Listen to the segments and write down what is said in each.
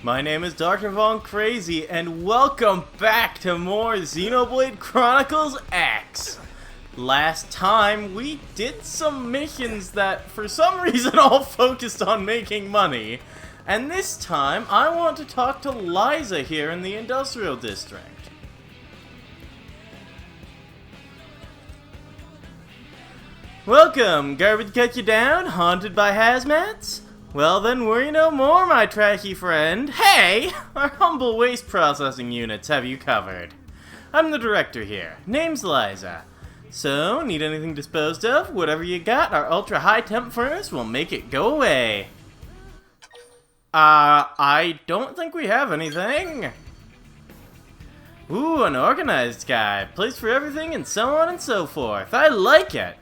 My name is Dr. Von Crazy, and welcome back to more Xenoblade Chronicles X. Last time, we did some missions that, for some reason, all focused on making money. And this time, I want to talk to Liza here in the Industrial District. Welcome, garbage cut you down, haunted by hazmats? Well then, worry no more, my trashy friend. Hey! Our humble waste processing units have you covered. I'm the director here. Name's Liza. So, need anything disposed of? Whatever you got, our ultra-high temp furnace will make it go away. I don't think we have anything. Ooh, an organized guy. Place for everything and so on and so forth. I like it.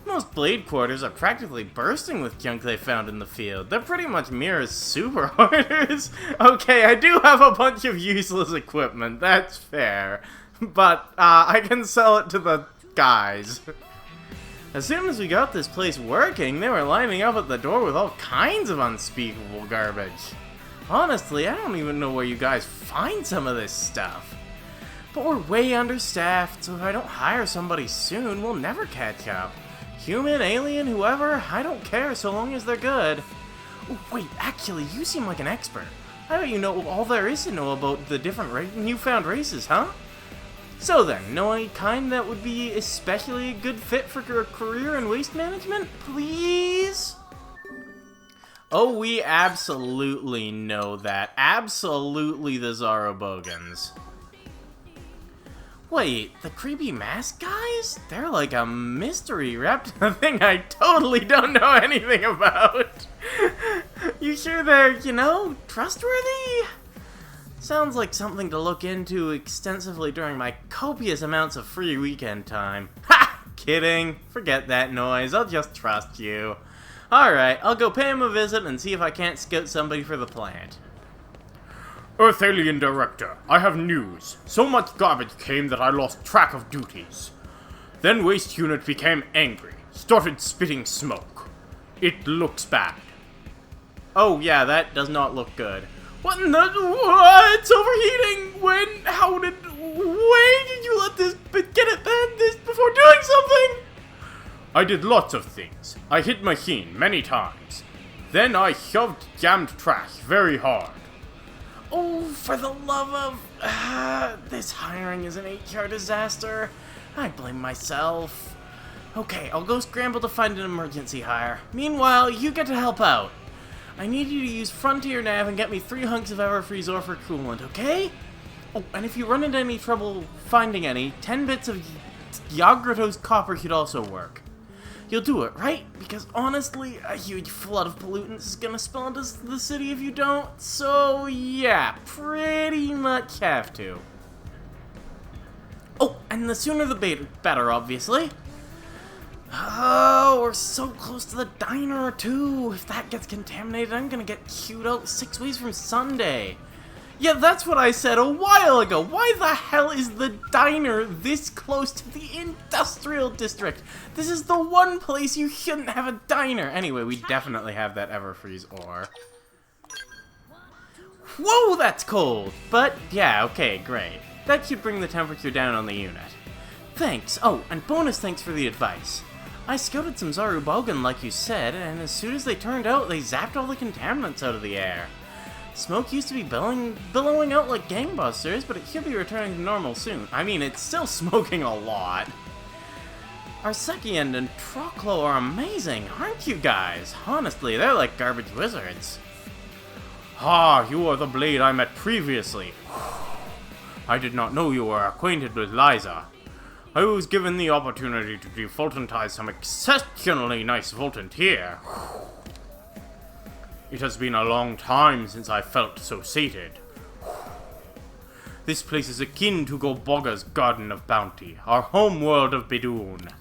Most blade quarters are practically bursting with junk they found in the field. They're pretty much Mira's super hoarders. Okay, I do have a bunch of useless equipment, that's fair. But, I can sell it to the guys. As soon as we got this place working, they were lining up at the door with all kinds of unspeakable garbage. Honestly, I don't even know where you guys find some of this stuff. But we're way understaffed, so if I don't hire somebody soon, we'll never catch up. Human, alien, whoever, I don't care so long as they're good. Oh, wait, actually, you seem like an expert. I bet you know all there is to know about the different newfound races, huh? So then, know any kind that would be especially a good fit for a career in waste management, please? Oh, we absolutely know that. Absolutely the Zarobogans. Wait, the creepy mask guys? They're like a mystery wrapped in a thing I totally don't know anything about. You sure they're, trustworthy? Sounds like something to look into extensively during my copious amounts of free weekend time. Ha! Kidding. Forget that noise. I'll just trust you. Alright, I'll go pay him a visit and see if I can't scout somebody for the plant. Earth Alien Director, I have news. So much garbage came that I lost track of duties. Then Waste Unit became angry, started spitting smoke. It looks bad. Oh yeah, that does not look good. What in the... What? It's overheating! When? How did... Why did you let this... Get it then? This before doing something? I did lots of things. I hit machine many times. Then I shoved jammed trash very hard. Oh, for the love of... this hiring is an HR disaster. I blame myself. Okay, I'll go scramble to find an emergency hire. Meanwhile, you get to help out. I need you to use FrontierNav and get me 3 hunks of Everfreeze ore for coolant, okay? Oh, and if you run into any trouble finding any, 10 bits of Yagrato's copper should also work. You'll do it, right? Because honestly, a huge flood of pollutants is gonna spill into the city if you don't. So yeah, pretty much have to. Oh, and the sooner the better, obviously. Oh, we're so close to the diner too. If that gets contaminated, I'm gonna get queued out 6 weeks from Sunday. Yeah, that's what I said a while ago. Why the hell is the diner this close to the industrial district? This is the one place you shouldn't have a diner. Anyway, we definitely have that Everfreeze ore. Whoa, that's cold. But yeah, okay, great. That should bring the temperature down on the unit. Thanks. Oh, and bonus thanks for the advice. I scouted some Zarubogan like you said, and as soon as they turned out, they zapped all the contaminants out of the air. Smoke used to be billowing out like gangbusters, but it should be returning to normal soon. I mean, it's still smoking a lot. Arsekian and Troclo are amazing, aren't you guys? Honestly, they're like garbage wizards. Ah, you are the blade I met previously. I did not know you were acquainted with Liza. I was given the opportunity to devoltantize some exceptionally nice Voltant here. It has been a long time since I felt so sated. This place is akin to Golbogga's Garden of Bounty, our home world of Bidoon.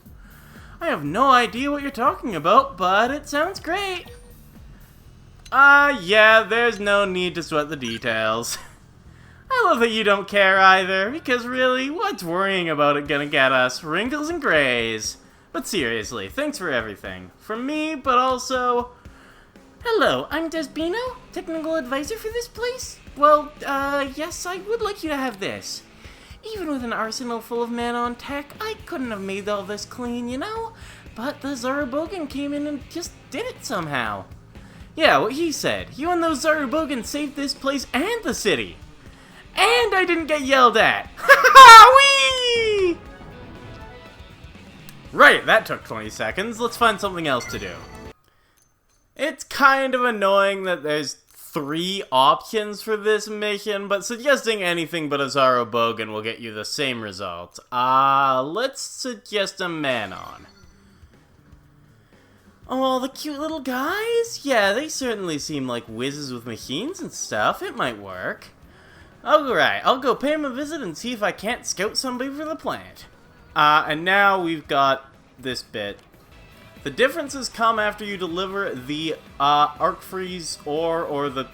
I have no idea what you're talking about, but it sounds great. Yeah, there's no need to sweat the details. I love that you don't care either, because really, what's worrying about it gonna get us? Wrinkles and grays. But seriously, thanks for everything. From me, but also... Hello, I'm Desbino, technical advisor for this place. Well, yes, I would like you to have this. Even with an arsenal full of man-on tech, I couldn't have made all this clean, you know? But the Zarubogan came in and just did it somehow. Yeah, what he said. You and those Zarubogan saved this place and the city. And I didn't get yelled at. Ha ha! Whee! Right, that took 20 seconds. Let's find something else to do. It's kind of annoying that there's 3 options for this mission, but suggesting anything but a Zarubogan will get you the same result. Let's suggest a man-on. Oh, the cute little guys? Yeah, they certainly seem like whizzes with machines and stuff. It might work. Alright, I'll go pay him a visit and see if I can't scout somebody for the planet. And now we've got this bit. The differences come after you deliver the Arc Freeze ore or the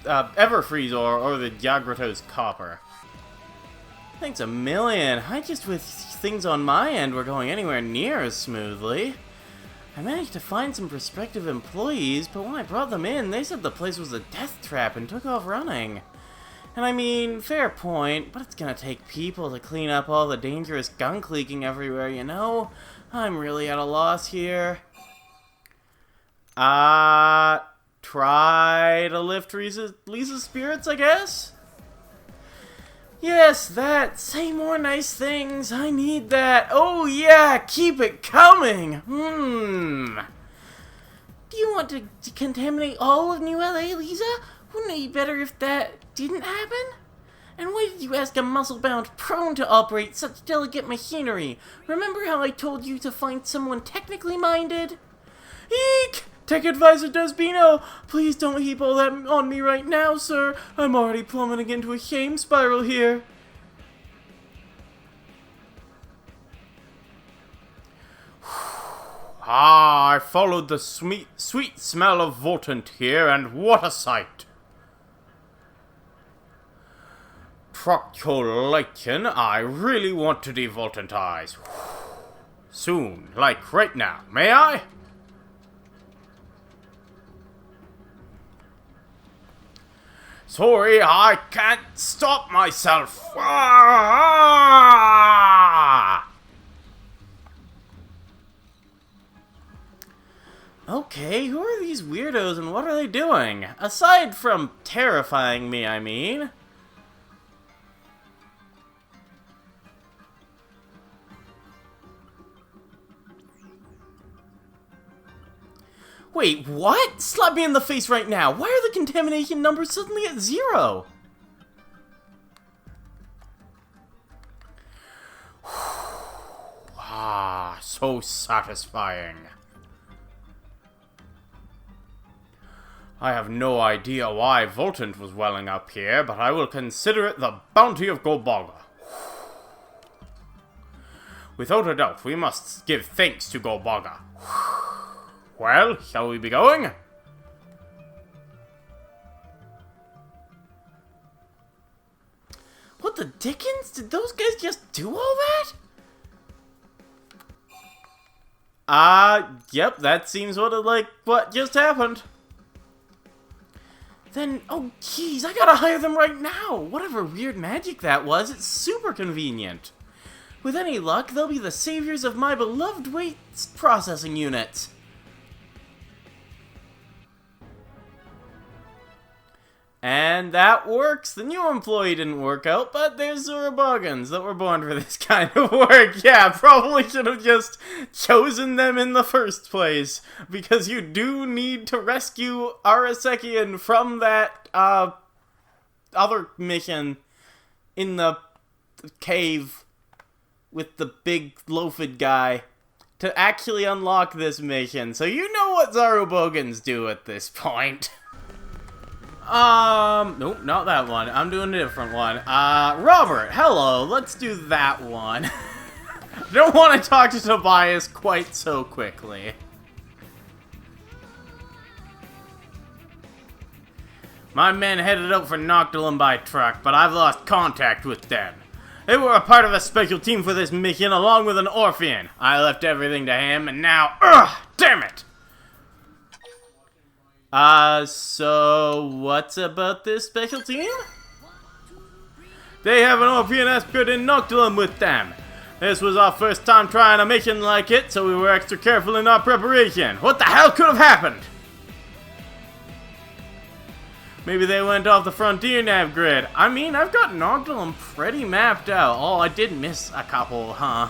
Ever Freeze ore or the Yagratos copper. Thanks a million. I just wish things on my end were going anywhere near as smoothly. I managed to find some prospective employees, but when I brought them in, they said the place was a death trap and took off running. And I mean, fair point, but it's gonna take people to clean up all the dangerous gunk leaking everywhere, you know? I'm really at a loss here. Try to lift Lisa's spirits, I guess? Yes, that. Say more nice things. I need that. Oh yeah, keep it coming. Do you want to contaminate all of New LA, Lisa? Wouldn't it be better if that didn't happen? And why did you ask a muscle-bound prone to operate such delicate machinery? Remember how I told you to find someone technically minded? Eek! Tech Advisor Desbino, please don't heap all that on me right now, sir. I'm already plummeting into a shame spiral here. I followed the sweet smell of Voltant here, and what a sight! Proculaken, I really want to devoltantize. Soon, like right now. May I? Sorry, I can't stop myself. Okay, who are these weirdos and what are they doing? Aside from terrifying me, I mean. Wait, what? Slap me in the face right now. Why are the contamination numbers suddenly at 0? So satisfying. I have no idea why Voltant was welling up here, but I will consider it the bounty of Golbaga. Without a doubt, we must give thanks to Golbaga. Well, shall we be going? What the dickens? Did those guys just do all that? Yep, that seems what just happened. Then, oh jeez, I gotta hire them right now! Whatever weird magic that was, it's super convenient. With any luck, they'll be the saviors of my beloved waste processing units. And that works. The new employee didn't work out, but there's Zarubogans that were born for this kind of work. Yeah, probably should have just chosen them in the first place, because you do need to rescue Arasekian from that, other mission in the cave with the big loafed guy to actually unlock this mission. So you know what Zarubogans do at this point. Nope, not that one. I'm doing a different one. Robert, hello, let's do that one. I don't want to talk to Tobias quite so quickly. My men headed out for Noctilum by truck, but I've lost contact with them. They were a part of a special team for this mission, along with an orphan. I left everything to him, and now, damn it! So what's about this special team? They have an European expert in Noctilum with them. This was our first time trying a mission like it, so we were extra careful in our preparation. What the hell could have happened? Maybe they went off the FrontierNav grid. I mean, I've got Noctilum pretty mapped out. Oh, I did miss a couple, huh?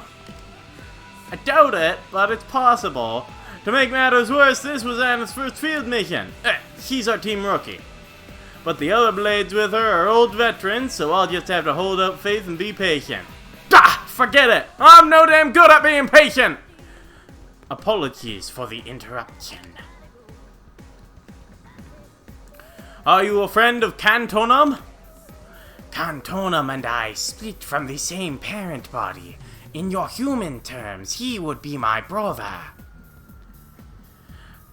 I doubt it, but it's possible. To make matters worse, this was Anna's first field mission. She's our team rookie. But the other blades with her are old veterans, so I'll just have to hold up faith and be patient. Forget it! I'm no damn good at being patient! Apologies for the interruption. Are you a friend of Cantonum? Cantonum and I split from the same parent body. In your human terms, he would be my brother.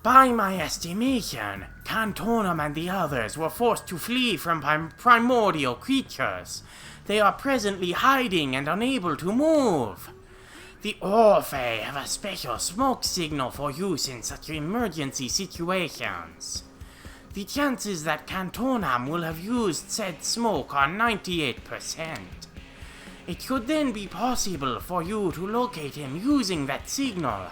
By my estimation, Cantonum and the others were forced to flee from primordial creatures. They are presently hiding and unable to move. The Orphae have a special smoke signal for use in such emergency situations. The chances that Cantonum will have used said smoke are 98%. It could then be possible for you to locate him using that signal.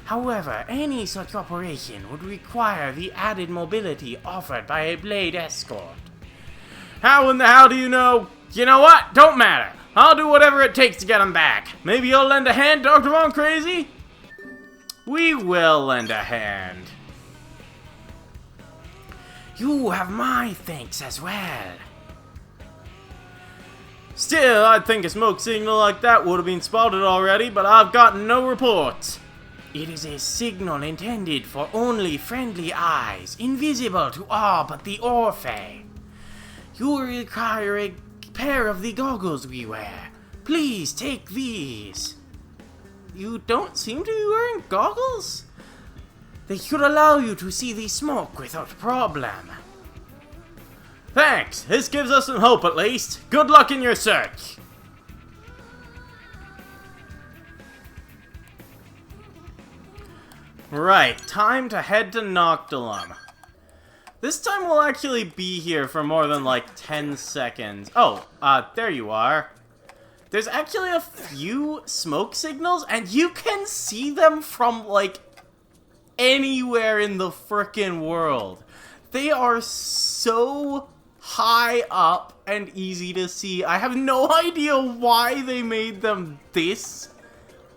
However, any such operation would require the added mobility offered by a blade escort. How in the hell do you know? You know what? Don't matter. I'll do whatever it takes to get him back. Maybe you'll lend a hand, Dr. Von Crazy? We will lend a hand. You have my thanks as well. Still, I'd think a smoke signal like that would have been spotted already, but I've gotten no reports. It is a signal intended for only friendly eyes, invisible to all but the Orphae. You will require a pair of the goggles we wear. Please take these. You don't seem to be wearing goggles? They should allow you to see the smoke without problem. Thanks. This gives us some hope at least. Good luck in your search. Right, time to head to Noctilum. This time we'll actually be here for more than like 10 seconds. Oh, there you are. There's actually a few smoke signals, and you can see them from like anywhere in the frickin' world. They are so high up and easy to see. I have no idea why they made them this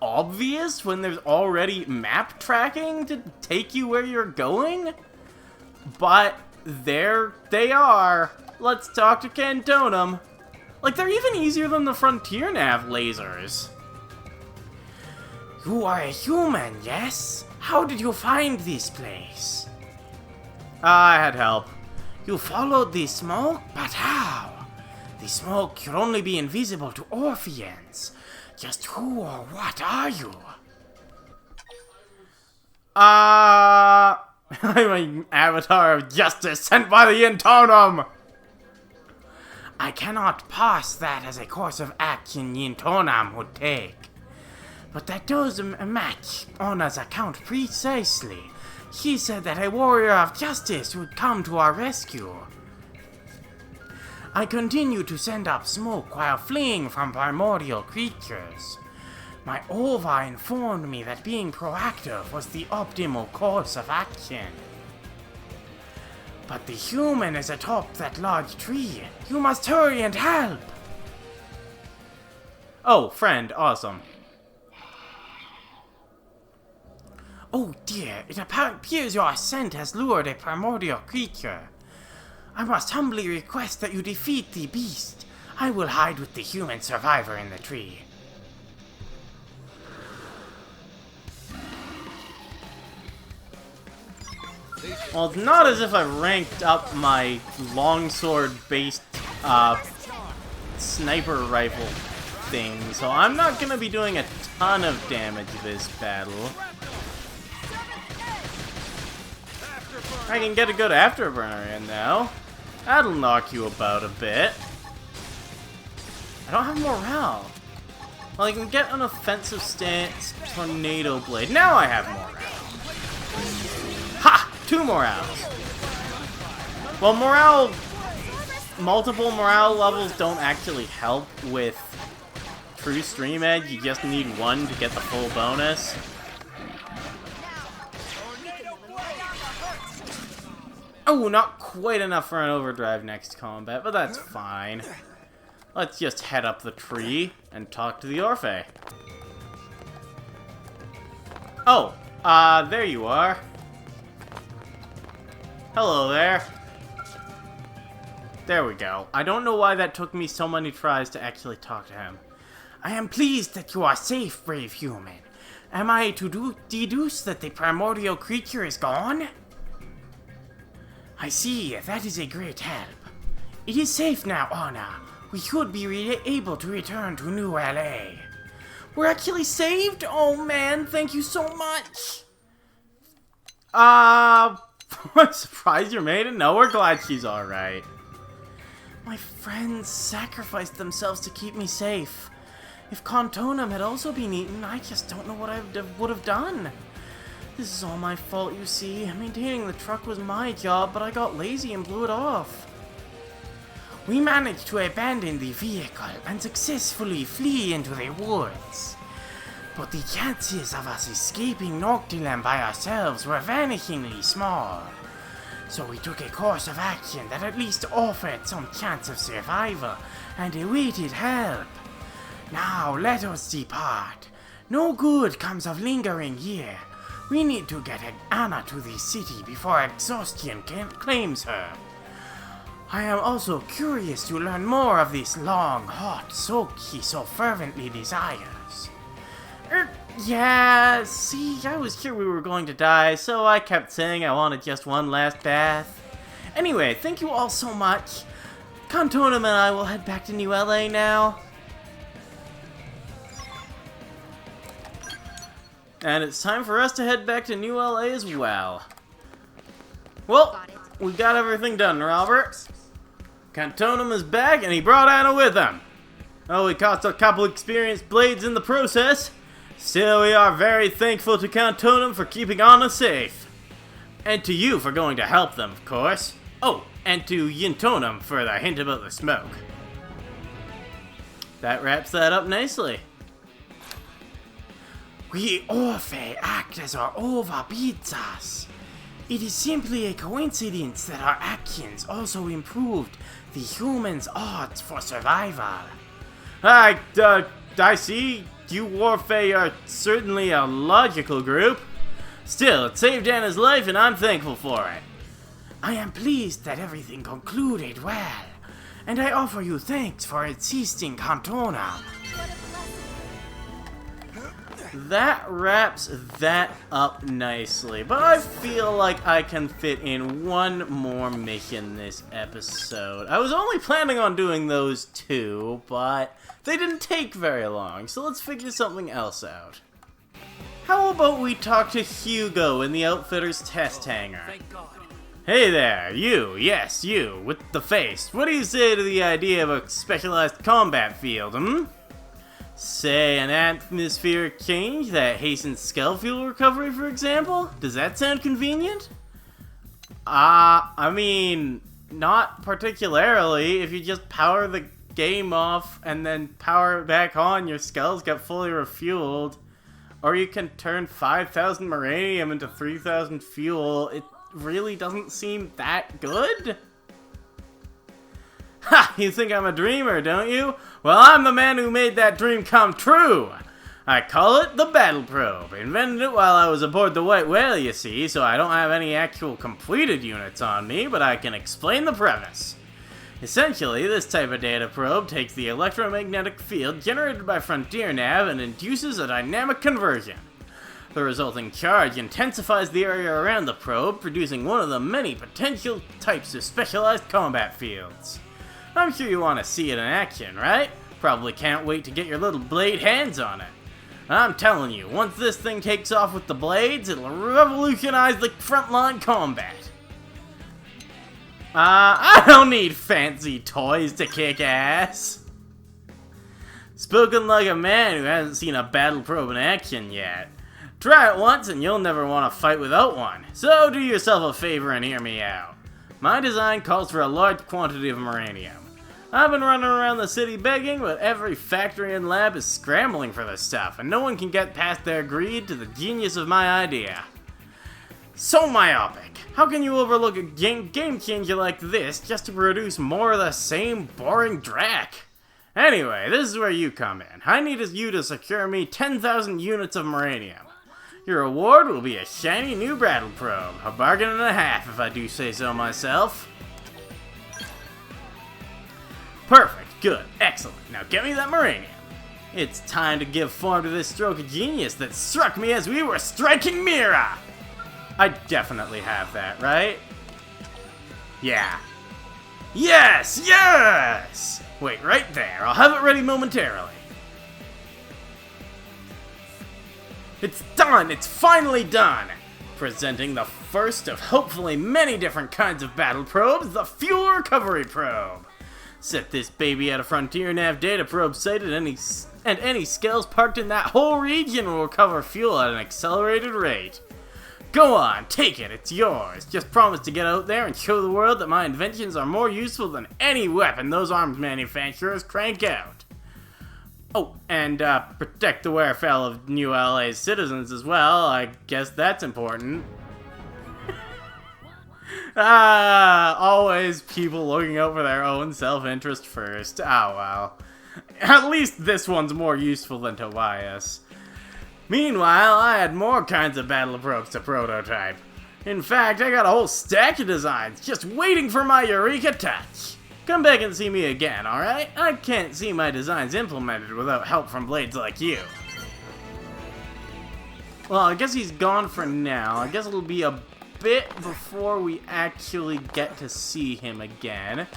obvious when there's already map tracking to take you where you're going. But there they are. Let's talk to Cantonum. Like, they're even easier than the FrontierNav lasers. You are a human, yes? How did you find this place? I had help. You followed the smoke? But how? The smoke could only be invisible to Orpheans. Just who or what are you? I'm an avatar of justice sent by the Yintonum! I cannot pass that as a course of action Yintonum would take. But that does match Ona's account precisely. She said that a warrior of justice would come to our rescue. I continue to send up smoke while fleeing from primordial creatures. My Ova informed me that being proactive was the optimal course of action. But the human is atop that large tree. You must hurry and help! Oh, friend, awesome. Oh dear, it appears your ascent has lured a primordial creature. I must humbly request that you defeat the beast. I will hide with the human survivor in the tree. Well, it's not as if I ranked up my longsword-based sniper rifle thing, so I'm not gonna be doing a ton of damage this battle. I can get a good afterburner in now. That'll knock you about a bit. I don't have morale. Well, I can get an offensive stance tornado blade. Now I have morale. Ha! 2 morales. Well, multiple morale levels don't actually help with true stream edge. You just need 1 to get the full bonus. Oh, not quite enough for an overdrive next combat, but that's fine. Let's just head up the tree and talk to the Orphe. Oh, there you are. Hello there. There we go. I don't know why that took me so many tries to actually talk to him. I am pleased that you are safe, brave human. Am I to deduce that the primordial creature is gone? I see. That is a great help. It is safe now, Anna. We should be able to return to New LA. We're actually saved? Oh man, thank you so much. I'm surprised you're made it. No, we're glad she's alright. My friends sacrificed themselves to keep me safe. If Contonum had also been eaten, I just don't know what I would have done. This is all my fault, you see. Maintaining the truck was my job, but I got lazy and blew it off. We managed to abandon the vehicle and successfully flee into the woods. But the chances of us escaping Noctilum by ourselves were vanishingly small. So we took a course of action that at least offered some chance of survival and awaited help. Now let us depart. No good comes of lingering here. We need to get Anna to the city before exhaustion claims her. I am also curious to learn more of this long, hot soak he so fervently desires. Yeah, see, I was sure we were going to die, so I kept saying I wanted just one last bath. Anyway, thank you all so much. Contonum and I will head back to New LA now. And it's time for us to head back to New LA as well. Well, we got everything done, Robert. Contonum is back, and he brought Anna with him. Oh, we cost a couple experienced blades in the process. Still, we are very thankful to Contonum for keeping Anna safe. And to you for going to help them, of course. Oh, and to Yintonum for the hint about the smoke. That wraps that up nicely. We Orphe act as our ova beats us. It is simply a coincidence that our actions also improved the humans' odds for survival. I see you Orphe are certainly a logical group. Still, it saved Anna's life and I'm thankful for it. I am pleased that everything concluded well, and I offer you thanks for assisting Contonum. That wraps that up nicely, but I feel like I can fit in one more mission this episode. I was only planning on doing those 2, but they didn't take very long, so let's figure something else out. How about we talk to Hugo in the Outfitter's test hangar? Hey there, you, yes, you, with the face. What do you say to the idea of a specialized combat field, Say an atmospheric change that hastens skull fuel recovery, for example? Does that sound convenient? I mean, not particularly. If you just power the game off and then power it back on, your skulls get fully refueled. Or you can turn 5,000 Moranium into 3,000 fuel. It really doesn't seem that good? Ha! You think I'm a dreamer, don't you? Well, I'm the man who made that dream come true! I call it the Battle Probe. Invented it while I was aboard the White Whale, you see, so I don't have any actual completed units on me, but I can explain the premise. Essentially, this type of data probe takes the electromagnetic field generated by FrontierNav and induces a dynamic conversion. The resulting charge intensifies the area around the probe, producing one of the many potential types of specialized combat fields. I'm sure you want to see it in action, right? Probably can't wait to get your little blade hands on it. I'm telling you, once this thing takes off with the blades, it'll revolutionize the frontline combat. I don't need fancy toys to kick ass. Spoken like a man who hasn't seen a battle probe in action yet. Try it once and you'll never want to fight without one. So do yourself a favor and hear me out. My design calls for a large quantity of Maranium. I've been running around the city begging, but every factory and lab is scrambling for this stuff, and no one can get past their greed to the genius of my idea. So myopic. How can you overlook a game changer like this just to produce more of the same boring drac? Anyway, this is where you come in. I need you to secure me 10,000 units of Maranium. Your reward will be a shiny new battle probe. A bargain and a half, if I do say so myself. Perfect, good, excellent. Now get me that Maranium. It's time to give form to this stroke of genius that struck me as we were striking Mira. I definitely have that, right? Yeah. Yes, yes! Wait, right there. I'll have it ready momentarily. It's done! It's finally done! Presenting the first of hopefully many different kinds of battle probes, the Fuel Recovery Probe. Set this baby at a FrontierNav data probe site and any skells parked in that whole region will recover fuel at an accelerated rate. Go on, take it, it's yours. Just promise to get out there and show the world that my inventions are more useful than any weapon those arms manufacturers crank out. Oh, and protect the welfare of New LA's citizens as well. I guess that's important. Always people looking out for their own self-interest first. Ah, well. At least this one's more useful than Tobias. Meanwhile, I had more kinds of battle probes to prototype. In fact, I got a whole stack of designs just waiting for my Eureka touch. Come back and see me again, alright? I can't see my designs implemented without help from blades like you. Well, I guess he's gone for now. I guess it'll be a bit before we actually get to see him again.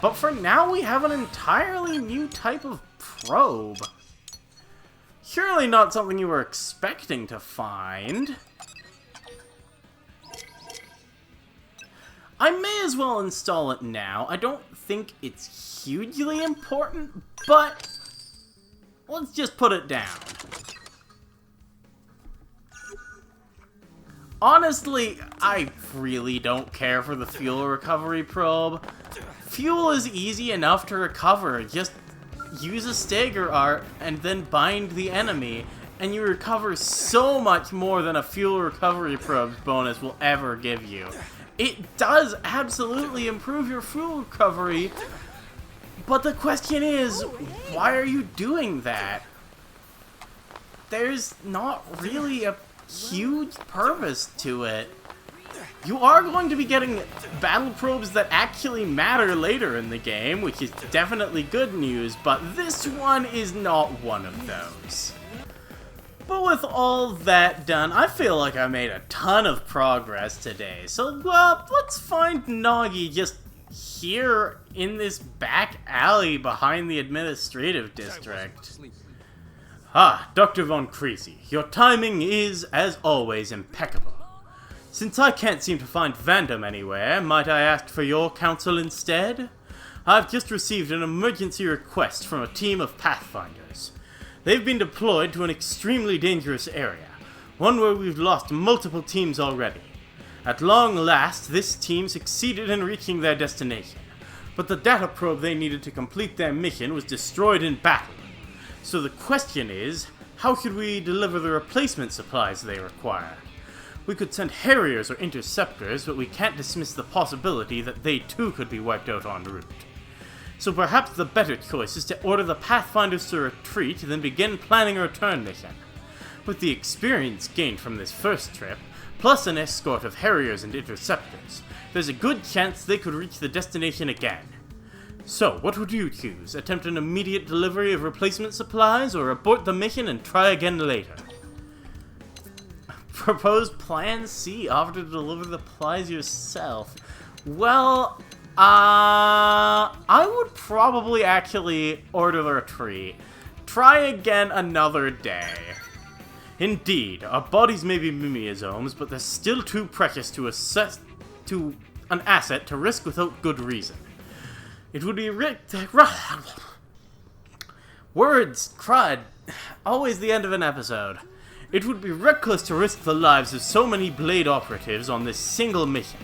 But for now, we have an entirely new type of probe. Surely not something you were expecting to find. I may as well install it now. I don't think it's hugely important, but let's just put it down. Honestly, I really don't care for the fuel recovery probe. Fuel is easy enough to recover. Just use a stagger art and then bind the enemy, and you recover so much more than a fuel recovery probe's bonus will ever give you. It does absolutely improve your fuel recovery, but the question is, why are you doing that? There's not really a huge purpose to it. You are going to be getting battle probes that actually matter later in the game, which is definitely good news, but this one is not one of those. But with all that done, I feel like I made a ton of progress today. So, let's find Noggy just here in this back alley behind the administrative district. Ah, Dr. Von Creasy, your timing is, as always, impeccable. Since I can't seem to find Vandom anywhere, might I ask for your counsel instead? I've just received an emergency request from a team of Pathfinders. They've been deployed to an extremely dangerous area, one where we've lost multiple teams already. At long last, this team succeeded in reaching their destination, but the data probe they needed to complete their mission was destroyed in battle. So the question is, how should we deliver the replacement supplies they require? We could send Harriers or Interceptors, but we can't dismiss the possibility that they too could be wiped out en route. So perhaps the better choice is to order the Pathfinders to retreat, then begin planning a return mission. With the experience gained from this first trip, plus an escort of Harriers and Interceptors, there's a good chance they could reach the destination again. So, what would you choose? Attempt an immediate delivery of replacement supplies, or abort the mission and try again later? Propose Plan C, offer to deliver the supplies yourself. Well, I would probably actually order the retreat. Try again another day. Indeed, our bodies may be mimeosomes, but they're still too precious to an asset to risk without good reason. It would be words, crud. Always the end of an episode. It would be reckless to risk the lives of so many Blade operatives on this single mission.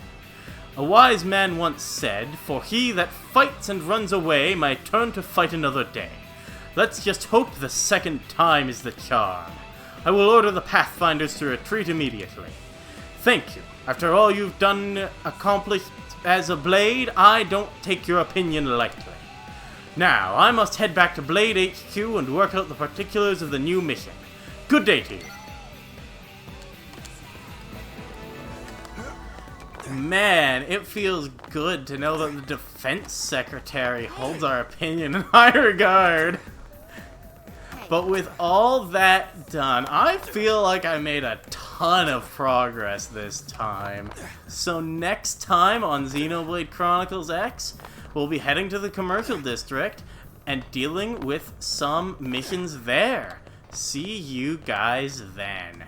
A wise man once said, "For he that fights and runs away might turn to fight another day." Let's just hope the second time is the charm. I will order the Pathfinders to retreat immediately. Thank you. After all you've done accomplished as a Blade, I don't take your opinion lightly. Now, I must head back to Blade HQ and work out the particulars of the new mission. Good day to you. Man, it feels good to know that the Defense Secretary holds our opinion in high regard. But with all that done, I feel like I made a ton of progress this time. So next time on Xenoblade Chronicles X, we'll be heading to the commercial district and dealing with some missions there. See you guys then.